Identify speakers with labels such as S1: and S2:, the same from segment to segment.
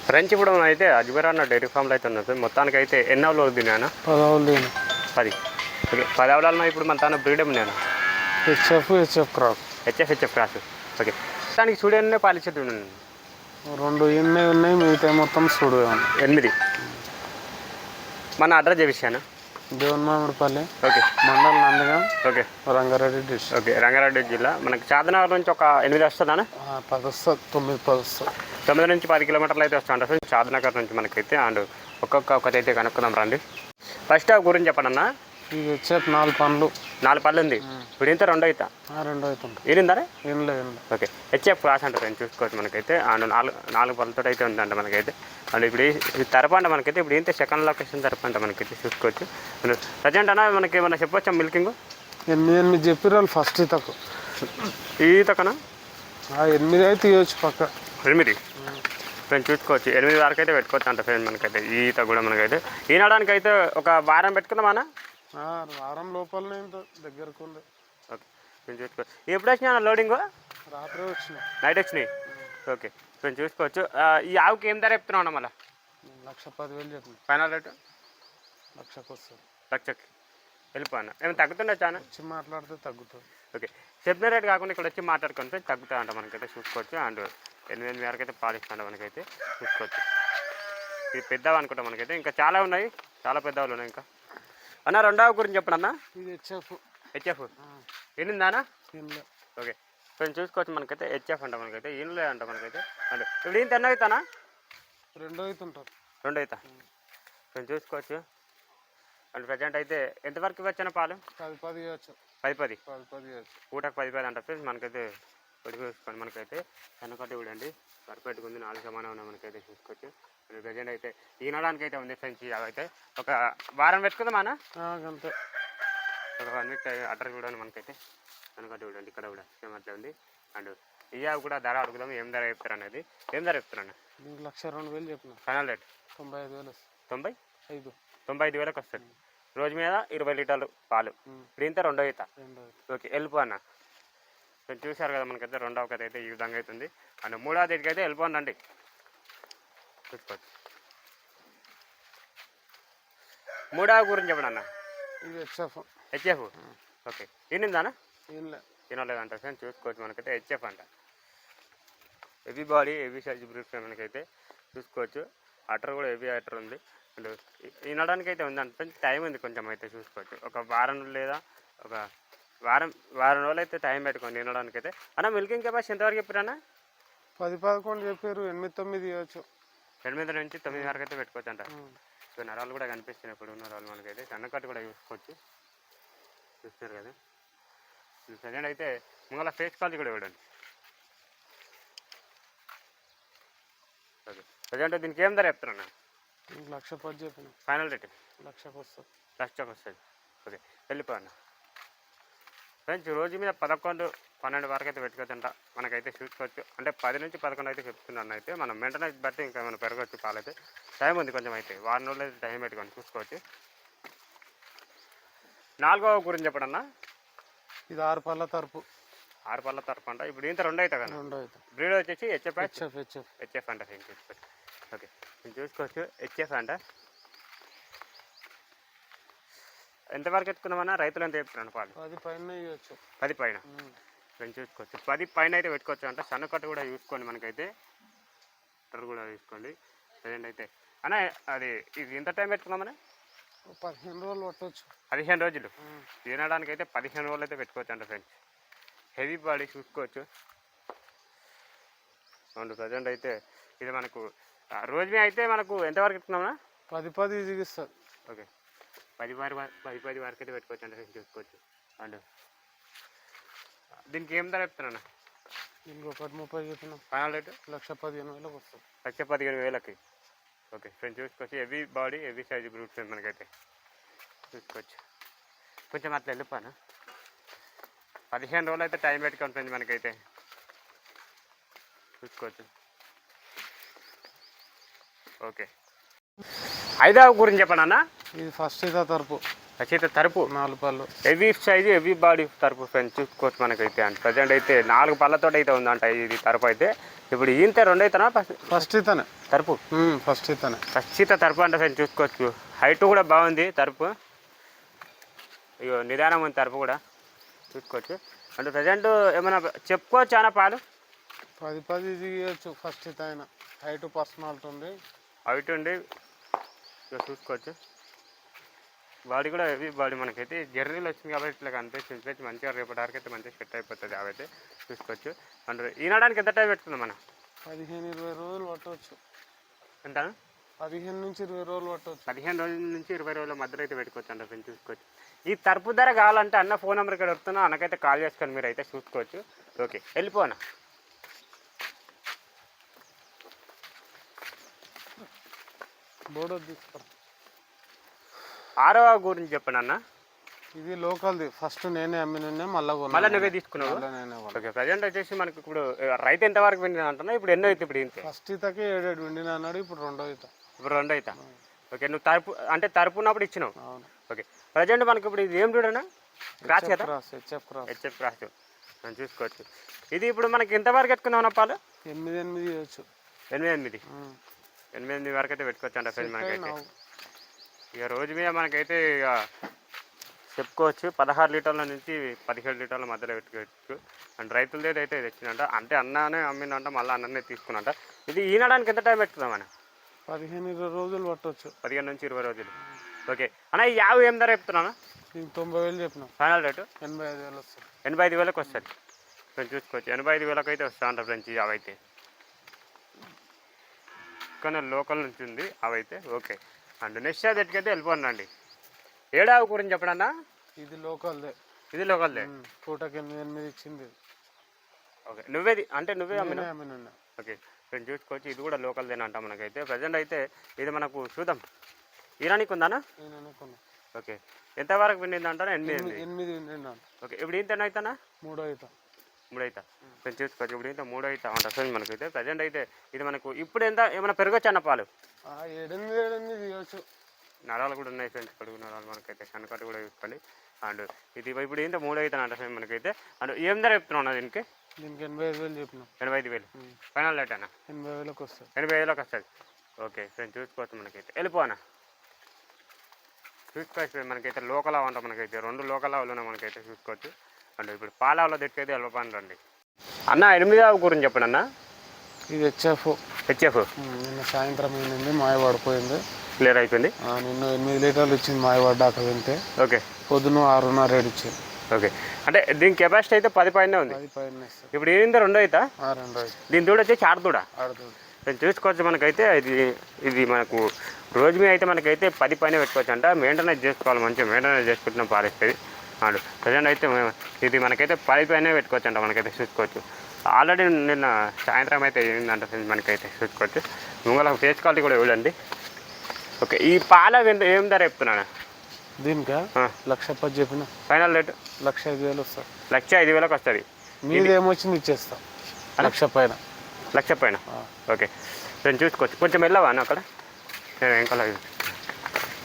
S1: French ఇప్పుడు అయితే అజ్మీర్ అన్న డైరీ ఫామ్లో అయితే ఉన్నది. మొత్తానికి అయితే ఎన్ని ఆవులు వద్దు నేను
S2: 10 ఆవులు తిని
S1: 10. ఓకే 10 ఆవులలో ఇప్పుడు మన తన బ్రీడమ్ నేను
S2: HF cross
S1: HF cross. Okay దానికి చూడనే పాలిచ్చేది ఉన్నాను
S2: 2 ఎన్ని ఉన్నాయి, మిగతా మొత్తం సుడు
S1: 8. మన అడ్రస్ చేపించాను.
S2: Devunimamidipalli
S1: okay
S2: mandal Nandigam,
S1: okay
S2: Rangareddy district.
S1: Okay Rangareddy జిల్లా. మనకి చాదనగర్ నుంచి ఒక 8 వస్తుందా?
S2: 10 వస్తుంది, 9-10 వస్తుంది.
S1: 9 నుంచి 10 కిలోమీటర్లు అయితే వస్తూ ఉంటుంది చాదనగర్ నుంచి మనకైతే. అండ్ ఒకటైతే కనుక్కుందాం రండి. ఫస్ట్ ఆ గురించి చెప్పండి అన్న.
S2: ఇది హెచ్ఎఫ్ 4 పనులు
S1: 4 పళ్ళు ఉంది. ఇప్పుడు ఇంత 2 అవుతా
S2: 2 అవుతుంది.
S1: ఏనిందా?
S2: ఏం లేదు.
S1: ఓకే హెచ్ఎఫ్ క్లాస్ అంటారు నేను చూసుకోవచ్చు మనకైతే. అండ్ 4 పళ్ళతో అయితే ఉందంట మనకైతే. అండ్ ఇప్పుడు ఇది తరపంట మనకైతే. ఇప్పుడు ఏంటి సెకండ్ లొకేషన్ తరపంట మనకైతే చూసుకోవచ్చు. ప్రజెంట్ అన్న మనకి ఏమన్నా చెప్పొచ్చా మిల్కింగ్?
S2: 8 చెప్పారు వాళ్ళు ఫస్ట్ ఈతకు.
S1: ఈ తక్కన
S2: 8 అయితే ఇవ్వచ్చు పక్క.
S1: 8 ఫ్రెండ్ చూసుకోవచ్చు. 8 వరకు అయితే పెట్టుకోవచ్చు అంట ఫ్రెండ్ మనకైతే. ఈత కూడా మనకైతే ఈనడానికి అయితే ఒక వారం పెట్టుకుందాం అన్న.
S2: వారం లోపలనే దగ్గరకు ఉంది.
S1: ఓకే నేను చూసుకోవచ్చు. ఎప్పుడు వచ్చినా లోడింగ్?
S2: రాత్రి వచ్చినాయి,
S1: నైట్ వచ్చినాయి. ఓకే నేను చూసుకోవచ్చు. ఈ ఆవుకి ఏం ధర చెప్తున్నావు అన్న? మళ్ళీ
S2: 1,10,000 చెప్పింది.
S1: ఫైనల్ రేటు
S2: 1,00,000 వస్తుంది.
S1: 1,00,000కి వెళ్ళిపోయినా ఏమైనా తగ్గుతుండొచ్చు అన్న?
S2: వచ్చి మాట్లాడితే తగ్గుతుంది.
S1: ఓకే చెప్పిన రేట్ కాకుండా ఇక్కడ వచ్చి మాట్లాడుకుంటే తగ్గుతా అంట మనకైతే చూసుకోవచ్చు. అండ్ 8 వరకు అయితే పాలిస్తాంట మనకైతే చూసుకోవచ్చు. ఇది పెద్దవి అనుకుంటా మనకైతే. ఇంకా చాలా ఉన్నాయి, చాలా పెద్దవాళ్ళు ఉన్నాయి ఇంకా. అన్న రెండవ గురించి చెప్పండి.
S2: ఇది
S1: హెచ్ఎఫ్ ఎన్నిందానా?
S2: దీనిలో
S1: ఓకే కొంచెం చూసుకోవచ్చు మనకైతే. హెచ్ఎఫ్ అంట మనకైతే. ఈయనలే అంట మనకైతే. అంటే ఇప్పుడు ఈయన 10 అవుతానా?
S2: 2 అవుతుంటారు.
S1: 2 అవుతా కొంచెం చూసుకోవచ్చు. అండ్ ప్రజెంట్ అయితే ఎంతవరకు ఇవ్వచ్చన్న పాలు?
S2: 10 ఇవ్వచ్చు.
S1: 10
S2: ఇవ్వచ్చు.
S1: పూటకు 10 అంట ఫ్రెండ్స్ మనకైతే. పొడి చూసుకోండి మనకైతే. వెనకటి చూడండి పర్ఫెక్ట్గా ఉంది. 4 సమానం ఉన్నాయి మనకైతే చూసుకోవచ్చు. ప్రజెంట్ అయితే ఈనడానికి అయితే ఉంది ఫ్రెండ్స్. అయితే ఒక వారం పెట్టుకుందాం అన్న.
S2: అంతే
S1: ఒక 1 వీక్ అడ్రస్ చూడండి మనకైతే. వెనకటి చూడండి ఇక్కడ కూడా సేమ్ అట్లా ఉంది. అండ్ ఇయ్యా కూడా ధర అడుగుదాం. ఏం ధర చెప్తారు అనేది. ఏం ధర చెప్తారన్న?
S2: 1,02,000 చెప్పిన.
S1: ఫైనల్ రేట్
S2: 95,000
S1: వస్తుంది.
S2: 95.
S1: 95,000కి వస్తుంది. రోజు మీద 20 లీటర్లు పాలు. ఇప్పుడు ఇంత 2 అవుతా. ఓకే వెళ్ళిపో అన్న. మీరు చూశారు కదా మనకైతే. రెండవ కథ అయితే ఈ విధంగా అవుతుంది. అండ్ మూడవ దగ్గరికి అయితే వెళ్ళిపోండి చూసుకోవచ్చు. మూడవ గురించి చెప్పండి అన్న.
S2: ఇది
S1: హెచ్ఎఫ్ ఓకే ఈనిందానా?
S2: ఏం
S1: తినలేదంట ఫ్రెండ్ చూసుకోవచ్చు మనకైతే. హెచ్ఎఫ్ అంట. Heavy body heavy size breed మనకైతే చూసుకోవచ్చు. అటర్ కూడా హెవీ అటర్ ఉంది. అండ్ వినడానికి అయితే ఉంది అంటే టైం ఉంది కొంచెం అయితే చూసుకోవచ్చు. ఒక వారం లేదా ఒక వారం రోజులు అయితే టైం పెట్టుకోండి వినడానికి అయితే. అన్న మిల్కింగ్ కెపాసిటీ ఎంతవరకు చెప్పారన్న?
S2: 10-11 చెప్పారు. 8-9 ఇవ్వచ్చు.
S1: 8 నుంచి 9 వరకు అయితే పెట్టుకోవచ్చు అంట. సో నరాలు కూడా కనిపిస్తున్నాయి. ఇప్పుడు ఉన్న నరాలు మనకైతే. సన్నకట్టు కూడా చూసుకోవచ్చు. చూస్తారు కదా ప్రజెంట్ అయితే. ముంగల ఫేస్ క్వాలిటీ కూడా ఇవ్వండి. ఓకే ప్రజెంట్ దీనికి ఏం ధర చెప్తారన్న?
S2: 1,10,000 చెప్పిన.
S1: ఫైనల్ రేట్
S2: 1,00,000 వస్తుంది.
S1: 1,00,000 వస్తుంది. ఓకే వెళ్ళిపోయన్న ఫ్రెండ్స్. రోజు మీద 11-12 వరకు అయితే పెట్టుకోవచ్చంట మనకైతే చూసుకోవచ్చు. అంటే 10 నుంచి 11 అయితే చెప్తున్నాను అయితే. మనం మెయింటెనెన్స్ బట్టి ఇంకా మనం పెరగవచ్చు పాలైతే. టైం ఉంది కొంచెం అయితే. వారం రోజులు అయితే టైం పెట్టుకొని చూసుకోవచ్చు. 4వ గురించి చెప్పడన్నా.
S2: ఇది 6 పళ్ళ తరపు.
S1: 6 పళ్ళ తరపు అంట. ఇప్పుడు ఇంత 2 అవుతా కదా.
S2: 2 అవుతాయి.
S1: బ్రీడ్ వచ్చేసి హెచ్ఎఫ్ అంట చూసుకోవచ్చు. ఓకే నేను చూసుకోవచ్చు. హెచ్ఎఫ్ అంట. ఎంతవరకు ఎత్తుకున్నామన్నా? రైతులు ఎంత చెప్తున్నాను పాలు?
S2: 10 పైన ఇవ్వచ్చు.
S1: 10 పైన నేను చూసుకోవచ్చు. 10 పైన అయితే పెట్టుకోవచ్చు అంట. సన్నకట్టు కూడా చూసుకోండి మనకైతే. టర్ కూడా చూసుకోండి ప్రజెంట్ అయితే. అన్న అది ఇది ఎంత టైం పెట్టుకున్నామన్నా?
S2: 15 రోజులు పట్టవచ్చు.
S1: 15 రోజులు తినడానికి అయితే 15 రోజులు అయితే పెట్టుకోవచ్చు అంట ఫ్రెండ్స్. హెవీ బాడీ చూసుకోవచ్చు. అవును ప్రజెంట్ అయితే ఇది మనకు రోజు అయితే మనకు ఎంతవరకు ఎత్తుకున్నామన్నా?
S2: 10 దిగిస్తుంది.
S1: ఓకే 10 వరకు అయితే పెట్టుకోవచ్చు అంటే చూసుకోవచ్చు. అండ్ దీనికి ఏం ధర చెప్తున్నా?
S2: దీనికి 1,30,000 చెప్పిన.
S1: ఫైనల్ రేటు
S2: 1,15,000 వస్తుంది.
S1: 1,15,000కి. ఓకే ఫ్రెండ్స్ చూసుకోవచ్చు. Heavy body heavy size brute friend మనకైతే చూసుకోవచ్చు. కొంచెం అట్లా వెళ్ళిపోనా. 15 రోజులు అయితే టైం పెట్టుకోండి ఫ్రెండ్స్ మనకైతే చూసుకోవచ్చు. ఓకే 5వ గురించి చెప్పండి అన్న.
S2: ఇది ఫస్ట్ తరపు.
S1: అయితే తరపు
S2: 4 పళ్ళు
S1: హెవీ సైజు హెవీ బాడీ తరపు ఫ్రెండ్స్ చూసుకోవచ్చు మనకైతే. అండ్ ప్రజెంట్ అయితే 4 పళ్ళతో అయితే ఉందంట ఇది తరపు అయితే. ఇప్పుడు ఈంత రెండు అవుతానా
S2: ఫస్ట్ ఇతనే
S1: తరుపు
S2: ఫస్ట్ ఇతనే
S1: ఖచ్చిత తరుపు అంటే ఫ్రెండ్స్ చూసుకోవచ్చు. హైట్ కూడా బాగుంది తరుపు. ఇగో నిదానం ఉంది తరుపు కూడా చూసుకోవచ్చు. అంటే ప్రజెంట్ ఏమైనా చెప్పుకోవచ్చు అన్న పాలు
S2: 10 ఇవ్వచ్చు. ఫస్ట్ ఇతన హైట్ పర్సనాలిటీ ఉంది.
S1: హైట్ ఉండి ఇక చూసుకోవచ్చు. బాడీ కూడా హెవీ బాడీ మనకైతే జర్నీలు వచ్చింది కాబట్టి ఇట్లా కనిపిస్తుంది. మంచిగా రేపటి వరకు అయితే మంచిగా సెట్ అయిపోతుంది. అవైతే చూసుకోవచ్చు. అంటే ఈనడానికి ఎంత టైం పెట్టుకుందాం మనం?
S2: 15-20 రోజులు పట్టవచ్చు.
S1: ఎంత?
S2: 15 నుంచి 20 రోజులు పట్టవచ్చు.
S1: 15 రోజుల నుంచి 20 రోజుల మధ్యలో అయితే పెట్టుకోవచ్చు అంటే ఫ్రెండ్స్ చూసుకోవచ్చు. ఈ తరుపు ధర కావాలంటే అన్న ఫోన్ నెంబర్ ఇక్కడ వస్తున్నా అన్నకైతే కాల్ చేసుకొని మీరు అయితే చూసుకోవచ్చు. ఓకే వెళ్ళిపోనా.
S2: బోర్డు తీసుకో.
S1: ఆరవ గురించి చెప్పండి అన్న.
S2: ఇది లోకల్ది. ఫస్ట్ నేనే అమ్మిన
S1: మళ్ళీ నువ్వే తీసుకున్నావు. ఓకే ప్రజెంట్ వచ్చేసి మనకి ఇప్పుడు రైతు ఎంత వరకు విండినా అంటున్నా? ఇప్పుడు ఎన్నో అయితే ఇప్పుడు ఇంతే?
S2: ఫస్ట్ ఇతకే 7 విండినా అన్నాడు. ఇప్పుడు రెండో అవుతా.
S1: ఓకే నువ్వు తరుపు అంటే తరుపున్నప్పుడు ఇచ్చినావు. ఓకే ప్రజెంట్ మనకి ఇప్పుడు ఇది ఏం చూడనా? క్రాస్ కదా? హెచ్ఎఫ్ క్రాస్ మనం చూసుకోవచ్చు. ఇది ఇప్పుడు మనకి ఎంతవరకు ఎత్తుకుందాం పాలు?
S2: 8 ఇవ్వచ్చు.
S1: 8 వరకు అయితే పెట్టుకోవచ్చు అంటే ఫ్రెండ్ మనకైతే. ఇక రోజు మీద మనకైతే ఇక చెప్పుకోవచ్చు 16 లీటర్ల నుంచి 17 లీటర్ల మధ్యలో పెట్టుకోవచ్చు. అండ్ రైతులది అయితే తెచ్చిందంట. అంటే అన్ననే అమ్మిందంట. మళ్ళీ అన్ననే తీసుకున్నంట. ఇది ఈనడానికి ఎంత టైం పెట్టుకుందాం అన్న?
S2: 15-20 రోజులు పట్టవచ్చు.
S1: 15 నుంచి 20 రోజులు. ఓకే అన్న ఈ యాభై ఏం ధర చెప్తున్నా?
S2: 90,000 చెప్పినా.
S1: ఫైనల్ రేటు
S2: 85,000 వస్తుంది.
S1: 85,000కి వస్తుంది ఫ్రెండ్స్ చూసుకోవచ్చు. 85,000కి అయితే వస్తా అంట ఫ్రెండ్స్ ఈ అవైతే. కానీ లోకల్ నుంచి ఉంది అవైతే. ఓకే అండ్ నెక్స్ట్ దగ్గరికి వెళ్ళిపోండి. ఏడావు గురించి చెప్పడన్నా?
S2: ఇది లోకల్దే.
S1: ఇది లోకల్దే.
S2: పూటకి 8 ఇచ్చింది.
S1: ఓకే నువ్వే అమ్మినా? ఓకే ఫ్రెండ్స్ చూసుకోవచ్చు. ఇది కూడా లోకల్దేనంట మనకైతే. ప్రజెంట్ అయితే ఇది మనకు చూద్దాం. ఈరానికి ఉందానా? ఓకే ఎంతవరకు విండింది అంటారా?
S2: 8
S1: ఓకే ఇప్పుడు ఇంత అవుతానా?
S2: 3 అవుతా.
S1: ఫ్రెండ్స్ చూసుకోవచ్చు. ఇప్పుడు ఇంత 3 అవుతా అంట ఫ్రెండ్స్ మనకైతే. ప్రజెంట్ అయితే ఇది మనకు ఇప్పుడు ఎంత ఏమైనా పెరగచ్చు అన్న పాలు?
S2: 7 ఇవ్వచ్చు.
S1: నరాలు కూడా ఉన్నాయి ఫ్రెండ్స్. కడుగు నరాలు మనకైతే. కనకట్టు కూడా చూసుకోండి. అండ్ ఇది ఇప్పుడు ఇంత 3 అవుతానంట ఫ్రెండ్ మనకైతే. అండ్ ఏం ధర చెప్తున్నావు దీనికి?
S2: 85,000 చెప్పిన.
S1: 85,000 ఫైనల్ రేట్ అన్న?
S2: 80,000కి వస్తుంది.
S1: 80,000కి వస్తుంది. ఓకే ఫ్రెండ్స్ చూసుకోవచ్చు మనకైతే. వెళ్ళిపోనా చూసుకోవచ్చు మనకైతే. లోకల్ అంట మనకైతే. 2 లోకల్ ఆవులు మనకైతే చూసుకోవచ్చు. అండ్ ఇప్పుడు పాలావులో తెట్టుకైతే వెళ్ళిపోండి రండి అన్న. 8వ గురించి చెప్పండి అన్న.
S2: ఇది హెచ్ఎఫ్. నిన్న సాయంత్రం ఏంది మాయ పడిపోయింది.
S1: క్లియర్ అయిపోయింది.
S2: నిన్న 8 లీటర్లు ఇచ్చింది మాయ పడ్డాక వింటే.
S1: ఓకే పొద్దున
S2: 6.5 ఇచ్చింది.
S1: ఓకే అంటే దీని కెపాసిటీ అయితే 10 పైన ఉంది. ఇప్పుడు ఏంది 2 అవుతా? దీని దూడ వచ్చేసి ఆడదూడ. చూసుకోవచ్చు మనకైతే. ఇది మనకు రోజు మీద అయితే మనకైతే 10 పైన పెట్టుకోవచ్చు అంట. మెయింటెనెన్స్ చేసుకోవాలి. మంచిగా మెయింటెనెన్స్ చేసుకుంటున్న పాలిస్తుంది. అండ్ ప్రజెంట్ అయితే ఇది మనకైతే 10 పైన పెట్టుకోవచ్చు అంట మనకైతే చూసుకోవచ్చు. ఆల్రెడీ నిన్న సాయంత్రం అయితే ఏంటంట మనకైతే చూసుకోవచ్చు. ముంగల ఫేస్ క్వాలిటీ కూడా ఇవ్వండి. ఓకే ఈ పాల ఏం ధర చెప్తున్నాను?
S2: దీనికి 1,10,000 చెప్పిన.
S1: ఫైనల్ రేటు
S2: 1,05,000 వస్తుంది.
S1: 105,000కి వస్తుంది.
S2: మీది ఏమొచ్చింది ఇచ్చేస్తాం. 1,00,000 పైన.
S1: 1,00,000 పైన. ఓకే నేను చూసుకోవచ్చు. కొంచెం వెళ్ళవా అన్న అక్కడ?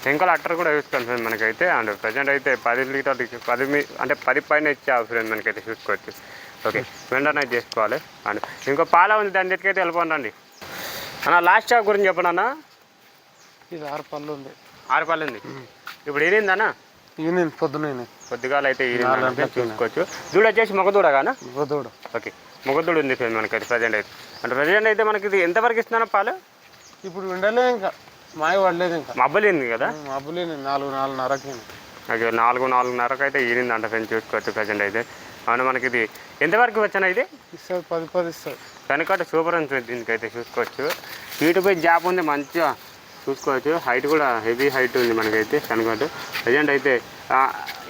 S1: వెంకల అట్టర్ కూడా చూసుకోండి ఫ్రెండ్ మనకైతే. అండ్ ప్రజెంట్ అయితే 10 లీటర్లు 10 పైన ఇచ్చే ఫ్రెండ్ మనకైతే చూసుకోవచ్చు. ఓకే వెంటనే చేసుకోవాలి. అండ్ ఇంకో పాల ఉంది దాని దగ్గరికి అయితే వెళ్ళిపోండి అన్న. లాస్ట్ స్టాక్ గురించి చెప్పండి అన్న.
S2: ఇది 6 పళ్ళు ఉంది.
S1: 6 పళ్ళు ఉంది. ఇప్పుడు ఏనిందన్న?
S2: ఈయన
S1: పొద్దుగాలు అయితే ఈనిందంటే చూసుకోవచ్చు. దూడ వచ్చేసి మగదూడ కానా?
S2: మగదూడ.
S1: ఓకే మగదూడ ఉంది ఫ్రెండ్ మనకైతే ప్రజెంట్ అయితే. అంటే ప్రజెంట్ అయితే మనకి ఇది ఎంతవరకు ఇస్తున్నాను పాలు?
S2: ఇప్పుడు ఉండలే ఇంకా మాయ పడలేదు. ఇంకా
S1: మబ్బలేంది కదా?
S2: మబ్బలేని 4-4:30కి.
S1: ఓకే 4-4:30కి అయితే ఈనిందంట ఫ్రెండ్ చూసుకోవచ్చు ప్రజెంట్ అయితే. అవును మనకి ఇది ఎంతవరకు వచ్చాను? ఇది
S2: ఇస్తుంది 10 ఇస్తుంది.
S1: కనుకట్టు సూపర్ ఉంది దీనికైతే చూసుకోవచ్చు. సీటుపై జాబ్ ఉంది మంచిగా చూసుకోవచ్చు. హైట్ కూడా హెవీ హైట్ ఉంది మనకైతే కనుకట్టు. ప్రజెంట్ అయితే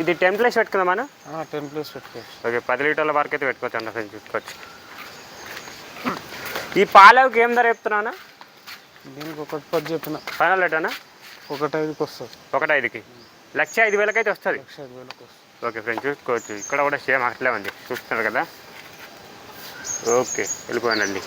S1: ఇది 10+ పెట్టుకుందాం మనం.
S2: 10+ పెట్టుకోవచ్చు.
S1: ఓకే 10 లీటర్ల వరకు అయితే పెట్టుకోవచ్చు అంట ఫ్రెండ్ చూసుకోవచ్చు. ఈ పాలకి ఏం ధర చెప్తున్నానా?
S2: దీనికి 1,10 చెప్పిన.
S1: ఫైనల్ రేట్ అన్న?
S2: 1,05,000కి వస్తుంది.
S1: 1,05,000కి 105,000కి అయితే వస్తుంది.
S2: 105,000కి వస్తుంది.
S1: ఓకే ఫ్రెండ్ చూసుకోవచ్చు. ఇక్కడ కూడా సేమ్ అట్లే ఉంది చూస్తున్నారు కదా. ఓకే వెళ్ళిపోయానండి.